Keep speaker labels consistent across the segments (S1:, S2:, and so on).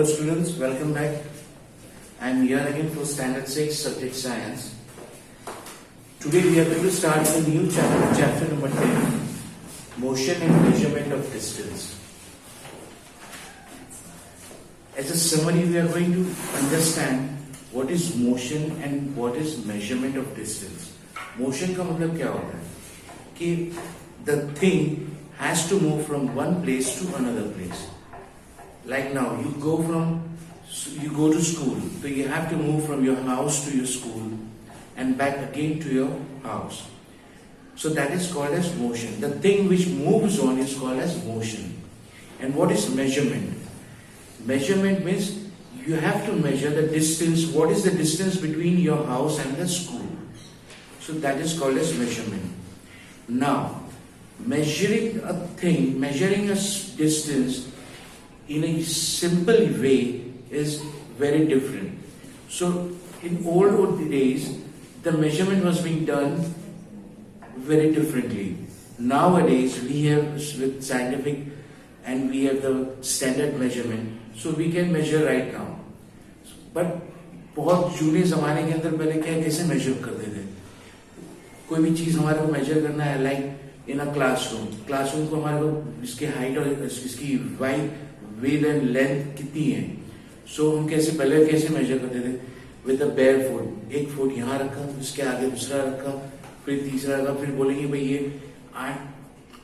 S1: Hello students, welcome back. I am here again for Standard 6 Subject Science. Today we are going to start a new chapter number 10, Motion and Measurement of Distance. As a summary, we are going to understand what is motion and what is measurement of distance. Motion का मतलब क्या होता है कि the thing has to move from one place to another place. Like now, you go to school, so you have to move from your house to your school and back again to your house. So that is called as motion. The thing which moves on is called as motion. And what is measurement? Measurement means you have to measure the distance. What is the distance between your house and the school? So that is called as measurement. Now, measuring a thing, measuring a distance in a simple way is very different. So in old days, the measurement was being done very differently. Nowadays, we have with scientific and we have the standard measurement, so we can measure right now. But बहुत जूने जमाने के अंदर पहले क्या कैसे major करते थे? कोई भी चीज हमारे को मेजर करना है, लाइक इन अ क्लासरूम को हमारे को इसकी हाइट और इसकी विड्थ एंड लेंथ कितनी है, सो हम पहले कैसे मेजर करते थे? विद अ बेयर फुट, एक फुट यहाँ रखा, उसके आगे दूसरा रखा, फिर तीसरा रखा, फिर बोलेंगे भाई ये 8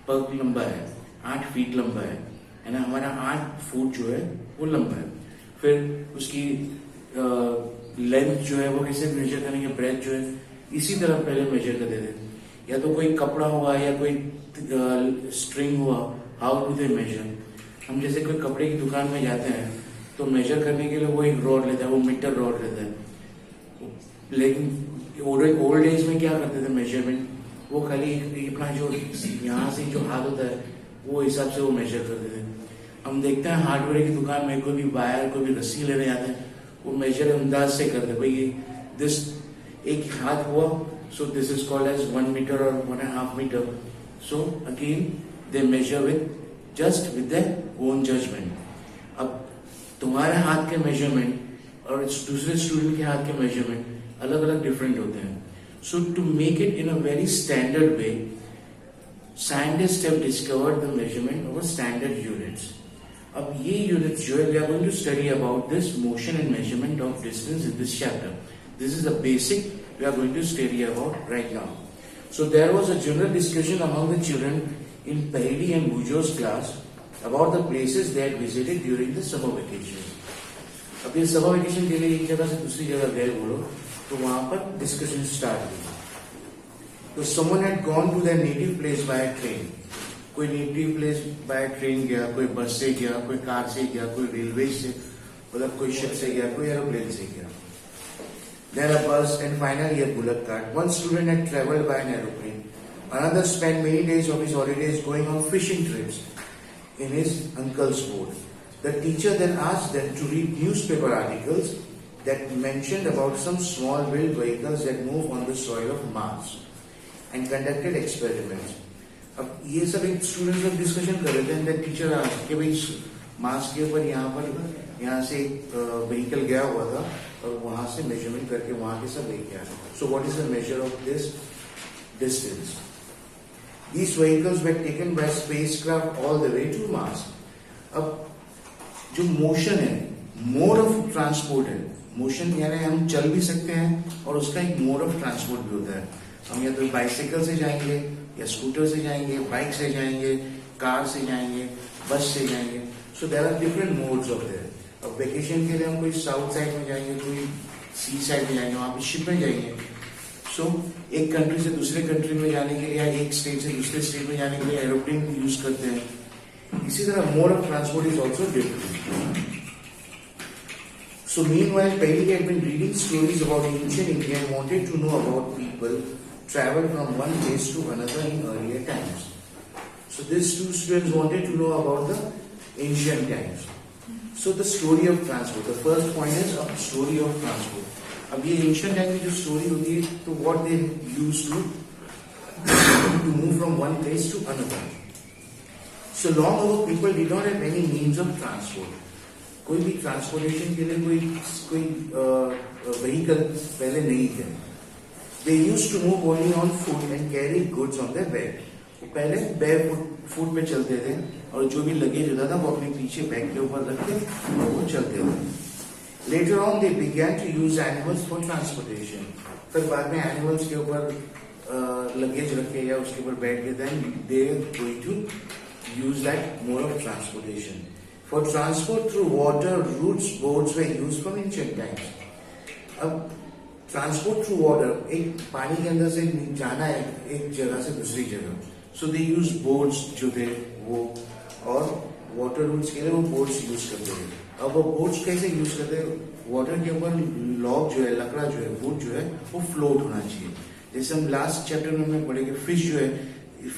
S1: पग लंबा है, 8 फीट लंबा है ना, हमारा 8 फुट जो है वो लंबा है. फिर उसकी लेंथ जो है वो कैसे मेजर करेंगे, ब्रेथ जो है इसी तरह पहले मेजर करते थे. या तो कोई कपड़ा हुआ या कोई स्ट्रिंग हुआ, हाउ डू दे मेजर? हम जैसे कोई कपड़े की दुकान में जाते हैं तो मेजर करने के लिए वो एक रॉड लेता है, वो मीटर रॉड लेता है. लेकिन ओल्ड एज में क्या करते थे मेजरमेंट? वो खाली अपना जो यहाँ से जो हाथ होता है वो हिसाब से वो मेजर करते थे. हम देखते हैं हार्डवेयर की दुकान में कोई भी वायर, कोई भी रस्सी लेने जाते हैं, वो मेजर अंदाज से करते भाई दिस एक हाथ हुआ, so this is called as 1 meter or 1.5 meter. So again they measure with their own judgment. अब तुम्हारे हाथ के मेजरमेंट और दूसरे स्टूडेंट के हाथ के मेजरमेंट अलग अलग डिफरेंट होते हैं. So to make it in a very standard way, scientists have discovered the measurement of standard units. अब ये यूनिट्स जो है, we are going to study about this motion and measurement of distance in this chapter. This is the basic we are going to study about right now. So there was a general discussion among the children in Paheli and Bujo's class about the places they had visited during the summer vacation. अब ये summer vacation के लिए एक जगह से दूसरी जगह गए वो लोग, तो वहां पर discussion start हुई. तो someone had gone to their native place by a train. कोई नेटिव प्लेस बाय ट्रेन गया, कोई बस से गया, कोई कार से गया, कोई रेलवे से, मतलब कोई शिप से गया, कोई एरोप्लेन से गया. Then a bus and finally a bullock cart. One student had travelled by an aeroplane. Another spent many days of his holidays going on fishing trips in his uncle's boat. The teacher then asked them to read newspaper articles that mentioned about some small wheeled vehicles that move on the soil of Mars and conducted experiments. अब ये सब एक students लोग discussion कर रहे थे and the teacher asked कि भाई मार्स के ऊपर यहाँ से एक व्हीकल गया हुआ था और वहां से मेजरमेंट करके वहां के सब लेके आया. So what is the measure of this distance? These vehicles were taken by spacecraft all the way to Mars. अब जो मोशन है, मोड ऑफ ट्रांसपोर्ट है. मोशन यानी हम चल भी सकते हैं और उसका एक मोड ऑफ ट्रांसपोर्ट भी होता है. हम या तो बाइसिकल से जाएंगे या स्कूटर से जाएंगे, बाइक से जाएंगे, कार से जाएंगे, बस से जाएंगे. So there are different modes of there. अब वेकेशन के लिए हम कोई साउथ साइड में जाएंगे, कोई सी साइड में जाएंगे, वहां पे शिप में जाएंगे. सो एक कंट्री से दूसरे कंट्री में जाने के लिए या एक स्टेट से दूसरे स्टेट में जाने के लिए एरोप्लेन यूज करते हैं. इसी तरह mode of transport is also different. So meanwhile, Paheli had been reading stories about ancient India and wanted to know about people traveled from one place to another in earlier times. So these two students wanted to know about the ancient times. So the story of transport. The first point is a story of transport. अब ये ancient time की जो story होती है, तो what they used to move from one place to another. So long ago, people did not have any means of transport. कोई भी transportation के लिए कोई व्हीकल पहले नहीं थे. They used to move only on foot and carry goods on their back. पहले bag foot पे चलते थे और जो भी लगेज होता था वो अपने पीछे बैग के ऊपर रख के और वो चलते थे. Later on they began to use animals for transportation. फिर बाद में एनिमल्स के ऊपर लगेज रख के या उसके ऊपर बैठ के then they are going to use that mode of transportation. For transport through water, routes, boats were used from ancient times. अब ट्रांसपोर्ट थ्रू वाटर, एक पानी के अंदर से जाना है एक जगह से दूसरी जगह, सो दे यूज बोट्स जो थे वो, और वाटर रूट्स के लिए वो बोट्स यूज करते थे. अब वो बोट्स कैसे यूज करते हैं? वाटर के ऊपर लॉग जो है, लकड़ा जो है, वुड जो है वो फ्लोट होना चाहिए. जैसे हम लास्ट चैप्टर में हमने पढ़े कि फिश जो है,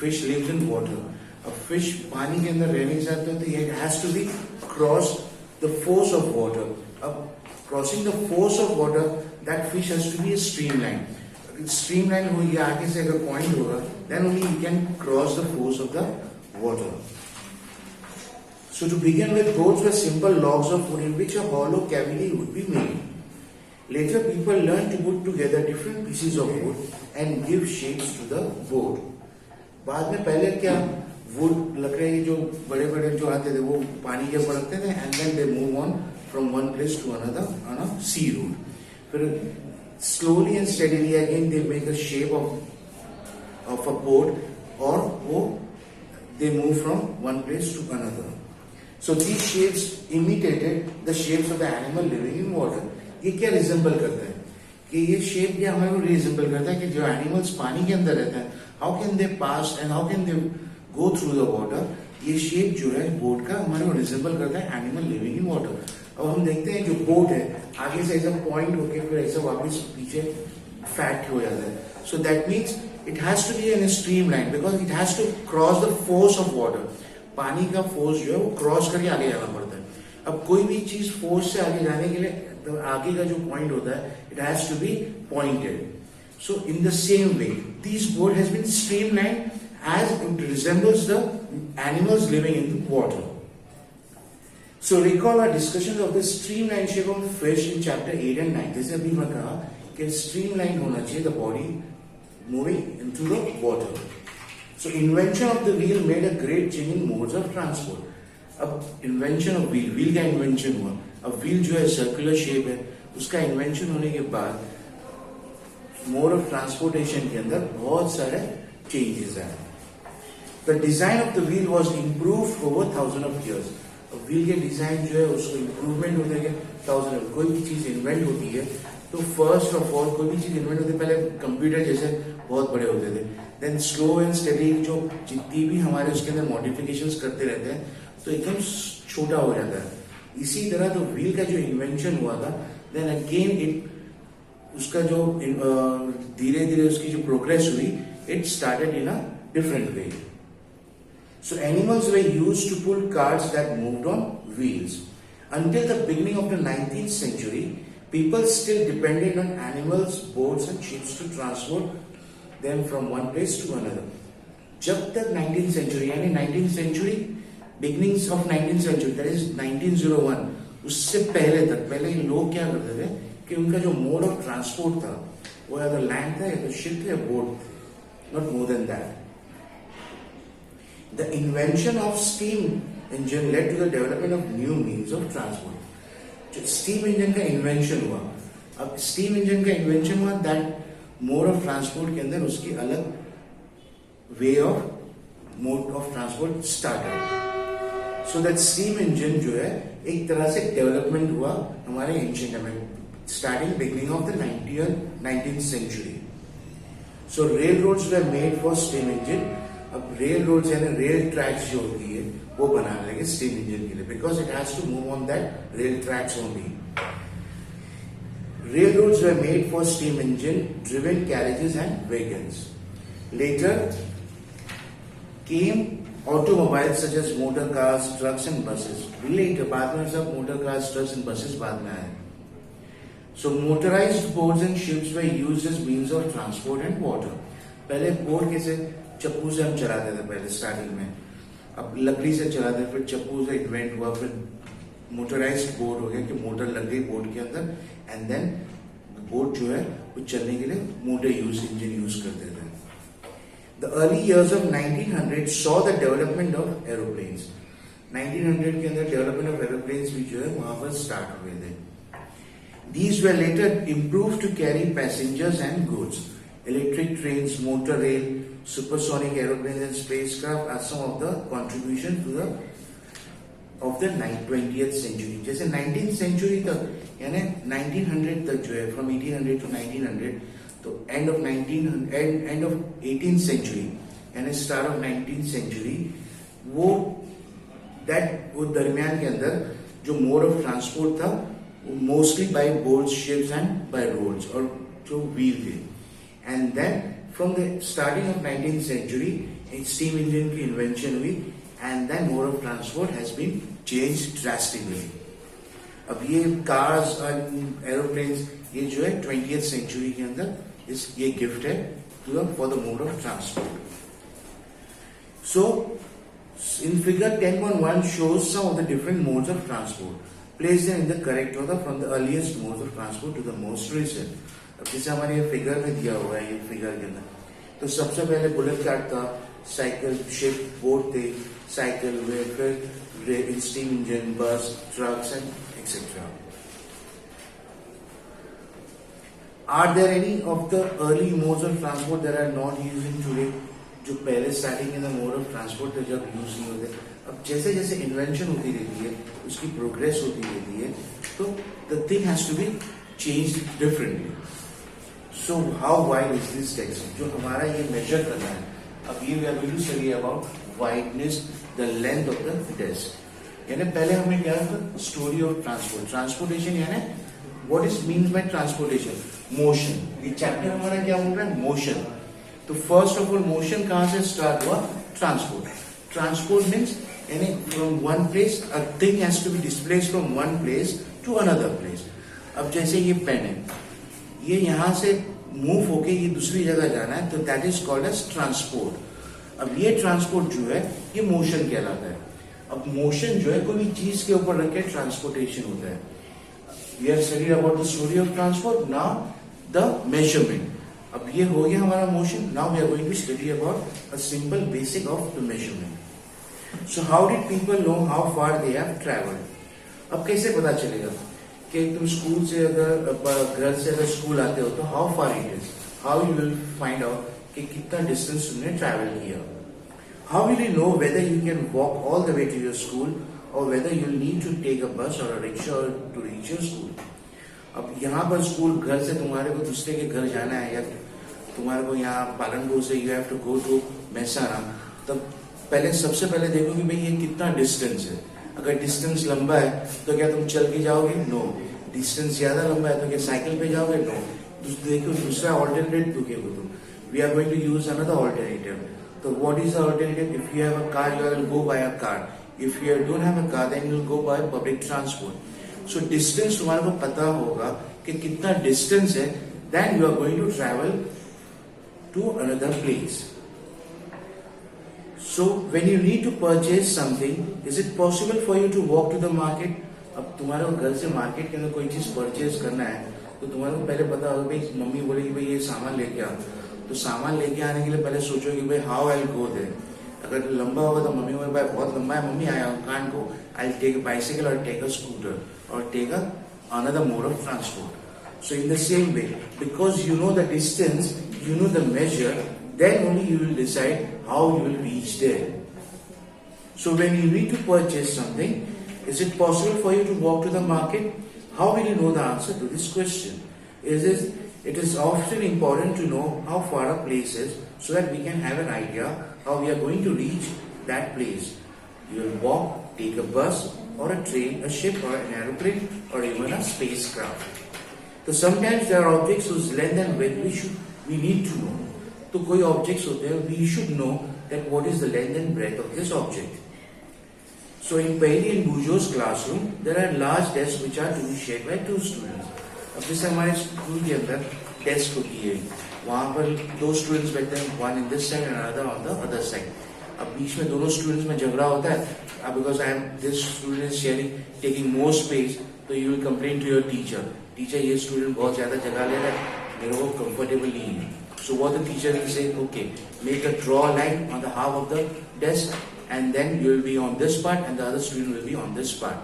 S1: फिश लिव्स इन वाटर. अब फिश पानी के अंदर रह नहीं सकते तो ये has to be cross the force of water. अब crossing the force of water, that fish has to be a streamline. Streamline हो, ये आगे से अगर पॉइंट होगा then only you can cross the force of the water. So to begin with, boats were simple logs of wood in which a hollow cavity would be made. Later people learned to put together different pieces of wood and give shapes to the boat. बाद में पहले क्या, would लकड़े जो बड़े बड़े जो आते थे वो पानी के ऊपर रखते थे and then they move on from one place to another on a sea route. फिर slowly and steadily again they make a shape of a boat, or वो they move from one place to another. So these shapes imitated the shapes of the animal living in water. ये क्या resemble करता है कि ये shape क्या हमारे को रिजेंबल करता है कि जो एनिमल्स पानी के अंदर रहते हैं, how can they pass and how can they go through the water. ये शेप जो है बोट का हमारे को रिजेंबल करता है एनिमल लिविंग इन वाटर. अब हम देखते हैं जो बोट है आगे से ऐसा पॉइंट होके फिर ऐसा वापस पीछे फैट हो जाता है. So that means it has to be in streamline because it has to cross the force of water. पानी का फोर्स जो है वो क्रॉस करके आगे जाना पड़ता है. अब कोई भी चीज फोर्स से आगे जाने के लिए तो आगे का जो पॉइंट होता है it has to be pointed. So in the same way this boat has been streamline as it resembles the animals living in the water. So recall our discussions of the streamline shape of fish in chapter 8 and 9. जैसे अभी मैं कहा कि streamline होना चाहिए the body moving into the water. So invention of the wheel made a great change in modes of transport. अब invention of wheel का invention हुआ. अब wheel जो है circular shape है, उसका invention होने के बाद mode of transportation के अंदर बहुत सारे changes आए. The design of the wheel was improved over thousands of years. Wheel के डिजाइन जो है उसको इम्प्रूवमेंट होने के थाउजेंड. कोई भी चीज इन्वेंट होती है तो फर्स्ट ऑफ ऑल कोई भी चीज इन्वेंट होती है पहले कंप्यूटर जैसे बहुत बड़े होते थे. देन स्लो एंड स्टेडी जो जितनी भी हमारे उसके अंदर मॉडिफिकेशंस करते रहते हैं तो एकदम छोटा हो जाता है. इसी तरह तो व्हील का जो इन्वेंशन हुआ था देन अगेन इट उसका जो धीरे धीरे उसकी जो प्रोग्रेस हुई it started in a different way. So animals were used to pull carts that moved on wheels. Until the beginning of the 19th century, people still depended on animals, boats and ships to transport them from one place to another. जब तक 19th century यानी 19th century, beginnings of 19th century, that is 1901, उससे पहले तक पहले लोग क्या करते थे कि उनका जो मोड ऑफ ट्रांसपोर्ट था वो या तो लैंड था या तो शिप था या boat, not more than that. The invention of steam engine led to the development of new means of transport. जो steam engine का invention हुआ, अब steam engine का invention हुआ that mode of transport के अंदर उसकी अलग way of mode of transport started. So that steam engine जो है एक तरह से development हुआ हमारे ancient time में, starting beginning of the 19th century. So railroads were made for steam engine. अब रेल रोड यानी रेल ट्रैक्स जो होती है वो बना लेंगे स्टीम इंजन के लिए because it has to move on that rail tracks only. Rail roads were made for steam engine driven carriages and wagons. Later came automobiles such as motor cars, trucks and buses. Later बाद में सब motor cars, trucks and buses बाद में आए. So motorised boats and ships were used as means of transport and water. पहले boat कैसे चप्पू से हम चलाते थे पहले स्टार्टिंग में, अब लकड़ी से चलाते, फिर चप्पू से इन्वेंट हुआ, फिर मोटराइज्ड बोट हो गया कि मोटर लग गई बोट के अंदर, एंड देन बोट जो है वो चलने के लिए मोटर इंजन यूज करते थे. The early years of 1900 saw the development of aeroplanes. 1900 के अंदर डेवलपमेंट ऑफ एरोप्लेन्स भी जो है वहां पर स्टार्ट हुए थे. These were later improved to carry passengers and goods. Electric trains, motor rail, supersonic aeroplanes and spacecraft are some of the contributions to the 20th century. जैसे 19th century तक यानी 1900 तक जो है from 1800 to 1900, तो end of 18th century यानी start of 19th century, वो दरमियान के अंदर जो मोड ऑफ ट्रांसपोर्ट था mostly by boats, ships and by roads, और जो व्हील थे. And then from the starting of 19th century steam engine की इन्वेंशन हुई, and then mode of transport has been change drastically. अब ये cars और aeroplanes ये जो है 20th century के अंदर ये गिफ्ट है for the mode of transport. So in figure 10.1 shows some of the different modes of transport. Place them in the correct order from the earliest modes of transport to the most recent. अब जैसे हमारे ये figure में दिया हुआ है, ये figure के अंदर तो सबसे पहले बुलेट कार्ट था, साइकिल, शिप, बोट थे, साइकिल, फिर स्टीम इंजन, बस, trucks and etcetera. Are there any of the early modes of transport that are not used in today? जो पहले स्टार्टिंग में मोड ऑफ ट्रांसपोर्ट थे जब यूज नहीं होते, अब जैसे जैसे इन्वेंशन होती रहती है, उसकी प्रोग्रेस होती रहती है, तो the thing has to be change differently. So how wide is this text, जो हमारा ये मेजर करना है. अब ये we are going to study about wideness, the length of the desk. यानी पहले हमने क्या था, स्टोरी ऑफ ट्रांसपोर्ट. ट्रांसपोर्टेशन यानी what is means by transportation, motion. ये चैप्टर हमारा क्या बोल रहा है, मोशन. तो फर्स्ट ऑफ ऑल मोशन कहां से स्टार्ट हुआ, ट्रांसपोर्ट. ट्रांसपोर्ट मीन्स यानी from one place a thing has to be displaced from one place to another place. अब जैसे ये पेन है, ये यहां से मूव होके ये दूसरी जगह जाना है, तो that is called as transport. अब ये ट्रांसपोर्ट जो है ये मोशन कहलाता है. अब मोशन जो है कोई भी चीज के ऊपर रख के ट्रांसपोर्टेशन होता है. We are studied about the story of transport. Now the measurement. अब ये हो गया हमारा motion. Now we are going to study about a simple basic of the measurement. So how did people know how far they have travelled. अब कैसे पता चलेगा कि तुम स्कूल से अगर घर से अगर स्कूल आते हो तो how far it is, how you will find out कि कितना डिस्टेंस तुमने ट्रैवल किया. How will you know whether you can walk all the way to your school और whether you need to take a bus और a rickshaw to reach your school. अब यहाँ पर school, घर से तुम्हारे को दूसरे के घर जाना है, या तुम्हारे को यहाँ पालनपुर से you have to go to Mehsana, तब पहले सबसे पहले देखो कि भाई ये कितना डिस्टेंस है. अगर डिस्टेंस लंबा है तो क्या तुम चल के जाओगे, नो. डिस्टेंस ज्यादा लंबा है तो क्या साइकिल पे जाओगे, नो. देखो दूसरा ऑल्टरनेटिव देखो तुम. We are going to use another alternative. तो what is the alternative? If you have a car you will go by a car. If you don't have a car then you will go by public transport. So distance तुम्हारे को पता होगा कि कितना distance है, then you are going to travel to another place. So when you need to purchase something, is it possible for you to walk to the market. अब तुम्हारे को घर से मार्केट के अंदर कोई चीज परचेज करना है तो तुम्हारे को पहले पता होगा, भाई मम्मी बोलेगी भाई ये सामान लेके आ, तो सामान लेके आने के लिए पहले सोचो कि भाई how I will go there. अगर लंबा होगा तो मम्मी बोले भाई बहुत लंबा है mummy, I can't go, I take a bicycle और take a scooter or take another mode of transport. So in the same way, because you know the distance, you know the measure, then only you will decide how you will reach there. So when you need to purchase something, is it possible for you to walk to the market? How will you know the answer to this question? It is often important to know how far a place is so that we can have an idea how we are going to reach that place. You will walk, take a bus or a train, a ship or an aeroplane or even a spacecraft. So sometimes there are objects whose length and width we need to know. तो कोई objects होते हैं, we should know that what is the length and breadth of this object. So in Paheli and Bujo's classroom, there are large desks which are to be shared by two students. अब जैसे हमारे school के अंदर desk होती है, वहां पर दो स्टूडेंट्स बैठते हैं, one in this side and another on the other side. अब बीच में दोनों स्टूडेंट्स में झगड़ा होता है, अब because I am this student is sharing taking more space, तो you will complain to your teacher, teacher ये स्टूडेंट बहुत ज्यादा जगह ले रहा है, मेरे को कंफर्टेबल नहीं है. So what the teacher will say, okay, make a draw line on the half of the desk and then you will be on this part and the other student will be on this part.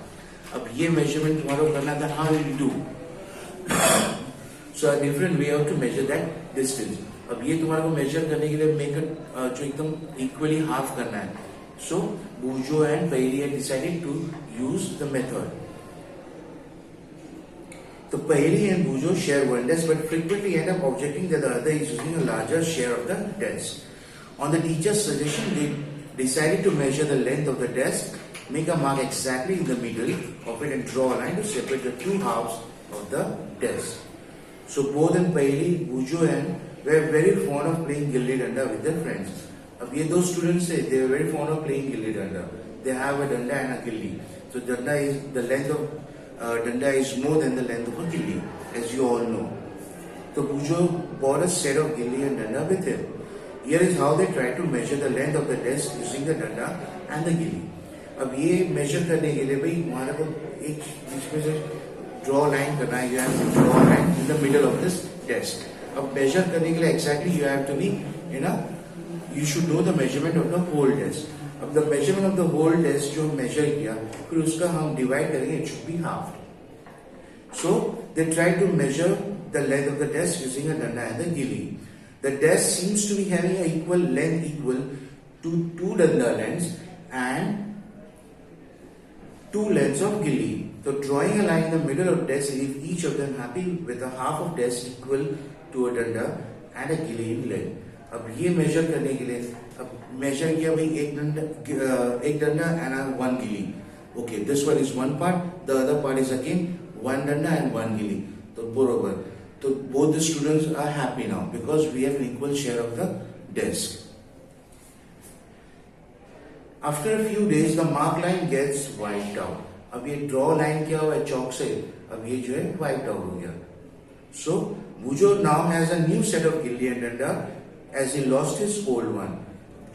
S1: अब ये measurement तुम्हारा करना था, how will you do? So a different way how to measure that distance. अब ये तुम्हारे को measure करने के लिए make a जो एकदम equally half करना है. So Bujo and Pairi had decided to use the method. So Pairi and Bujo share one desk but frequently end up objecting that the other is using a larger share of the desk. On the teacher's suggestion, they decided to measure the length of the desk, make a mark exactly in the middle of it and draw a line to separate the two halves of the desk. So both in Pairi, Bujo and were very fond of playing gilli danda with their friends. अब ये दो students थे, they were very fond of playing gilli danda. They have a danda and a gilli. So danda is the length of danda is more than the length of a gilli, as you all know. So Bujo bought a set of gilli and danda with him. Here is how they tried to measure the length of the desk using the danda and the gilli. अब ये measure करने के लिए भाई हमारे को एक बीच में से draw line करना है, you have to draw a line in the middle of this desk. अब measure करने के लिए exactly you have to be, you should know the measurement of the whole desk. अब the measurement of the whole desk जो measure किया, फिर उसका हम divide करेंगे, it should be half. So they tried to measure the length of the desk using a danda and the gilli. The desk seems to be having an equal length equal to two danda lengths and two lengths of gilli. So drawing a line in the middle of desk leave each of them happy with a half of desk equal to a danda and a gilli in length. अब ये measure करने के लिए अब measure किया भाई एक danda and one gilli. Okay, this one is one part, the other part is again one danda and one gilli. तो बरोबर. So both the students are happy now because we have an equal share of the desk. After a few days, the mark line gets wiped out. अब ये draw line क्या हुआ है chalk से, अब ये जो है wiped out हो गया. So Bujo now has a new set of gilli and danda as he lost his old one.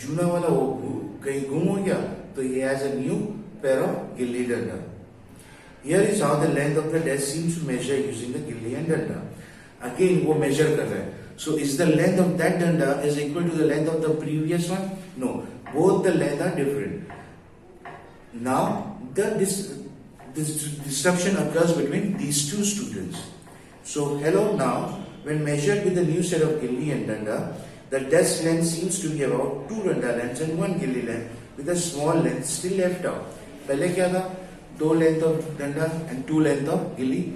S1: जूना वाला वो कहीं गुम हो गया, तो he has a new pair of gilli danda. Here is how the length of the desk seems to measure using the gilli and danda. Again वो measure कर रहा है. So is the length of that danda is equal to the length of the previous one? No, both the length are different. Now this disruption occurs between these two students. So hello now, when measured with the new set of gilli and danda, the desk length seems to be about two danda lengths and one gilli length with a small length still left out. पहले क्या था? दो length of danda and two length of gilli.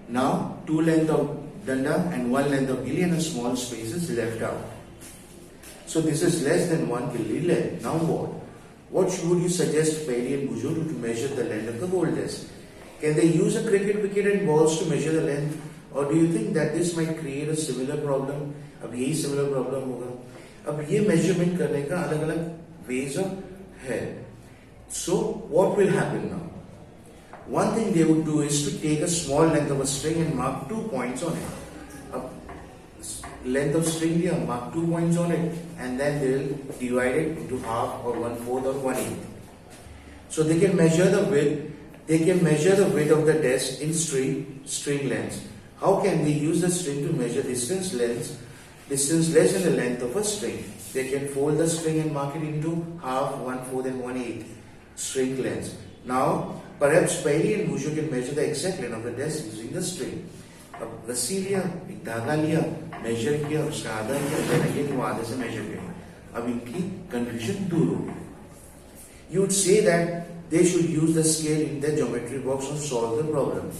S1: Now two length of danda and one length of gilli and a small space is left out. So this is less than one gilli length. Now what? What should you suggest Pairi and Bujo to measure the length of the whole desk? Can they use a cricket wicket and balls to measure the length, or do you think that this might create a similar problem? अब यही similar problem होगा. अब ये measurement करने का अलग अलग ways है. So what will happen now? One thing they would do is to take a small length of a string and mark 2 points on it. Length of string here, mark 2 points on it, and then they will divide it into half or 1/4 or 1/8. So they can measure the width. They can measure the width of the desk in string lengths. How can they use the string to measure distance less than the length of a string? They can fold the string and mark it into half, 1/4 and 1/8 string lengths. Now perhaps Pairi and Bujo can measure the exact length of the desk using the string. अब रस्सी लिया, एक धागा लिया, major किया, उसका आधा किया, then again वो आधे से मेजर किया. अब इनकी confusion दूर हो गई. You would say that they should use the scale in their geometry box to solve the problem.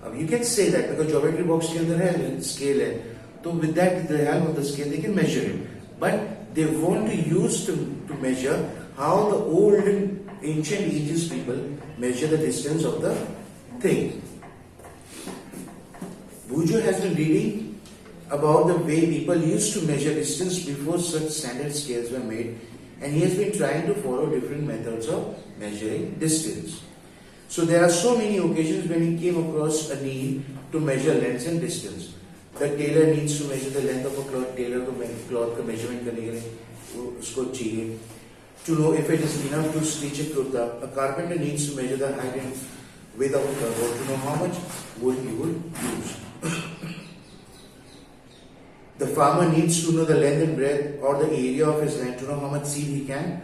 S1: अब you can say that because geometry box के अंदर है scale है, तो with that with the help of the scale they can measure it. But they want to use to measure how the old ancient ages people measure the distance of the thing. Bujo has been reading about the way people used to measure distance before such standard scales were made, and he has been trying to follow different methods of measuring distance. So there are so many occasions when he came across a need to measure length and distance. The tailor needs to measure the length of a cloth. Tailor को cloth का measurement करने के लिए उसको चाहिए. to know if it is enough to stitch a kurta. A carpenter needs to measure the height and width of a cupboard to know how much wood he would use. The farmer needs to know the length and breadth or the area of his land to know how much seed he can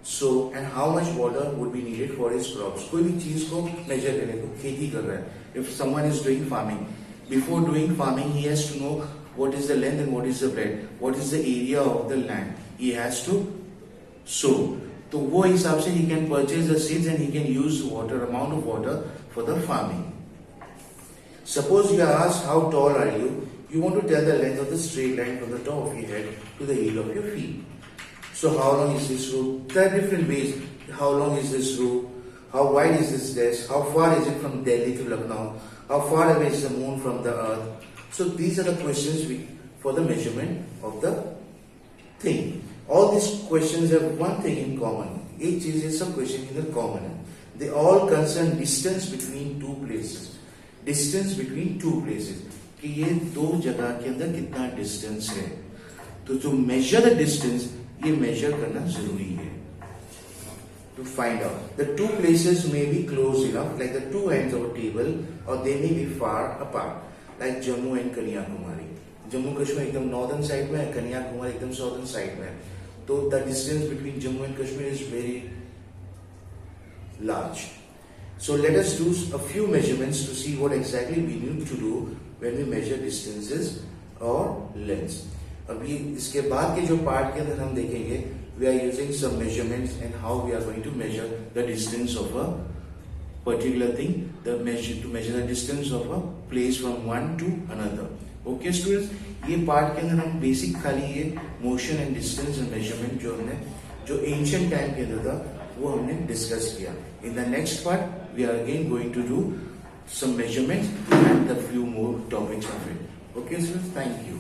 S1: sow and how much water would be needed for his crops. कोई भी चीज को measure करने को खेती कर रहा है. If someone is doing farming, before doing farming, he has to know what is the length and what is the breadth, what is the area of the land. He has to sow. तो वो हिसाब से he can purchase the seeds and he can use water, amount of water for the farming. Suppose you are asked how tall are you? You want to tell the length of the straight line from the top of your head to the heel of your feet. So how long is this rope? There are different ways. How long is this rope? How wide is this desk? How far is it from Delhi to Lucknow? How far away is the moon from the earth? So these are the questions for the measurement of the thing. All these questions have one thing in common. Each is some question in the common. They all concern distance between two places. Distance between two places. कि ये दो जगह के अंदर कितना distance है. तो to measure the distance, ये measure करना जरूरी है. To find out, the two places may be close enough, like the two ends of a table, or they may be far apart, like Jammu and Kanyakumari. Jammu Kashmir एकदम northern side में है, Kanyakumari एकदम southern side में है. तो the distance between Jammu and Kashmir is very large. So let us do a few measurements to see what exactly we need to do when we measure distances or lengths. अभी इसके बाद के जो part के अंदर हम देखेंगे, we are using some measurements and how we are going to measure the distance of a particular thing, to measure the distance of a place from one to another. Okay students, ये part के अंदर हम basic खाली ये motion and distance and measurement जो ancient time के अंदर था वो हमने डिस्कस किया. In the next part, we are again going to do some measurements and a few more topics of it. Okay, sir? Thank you.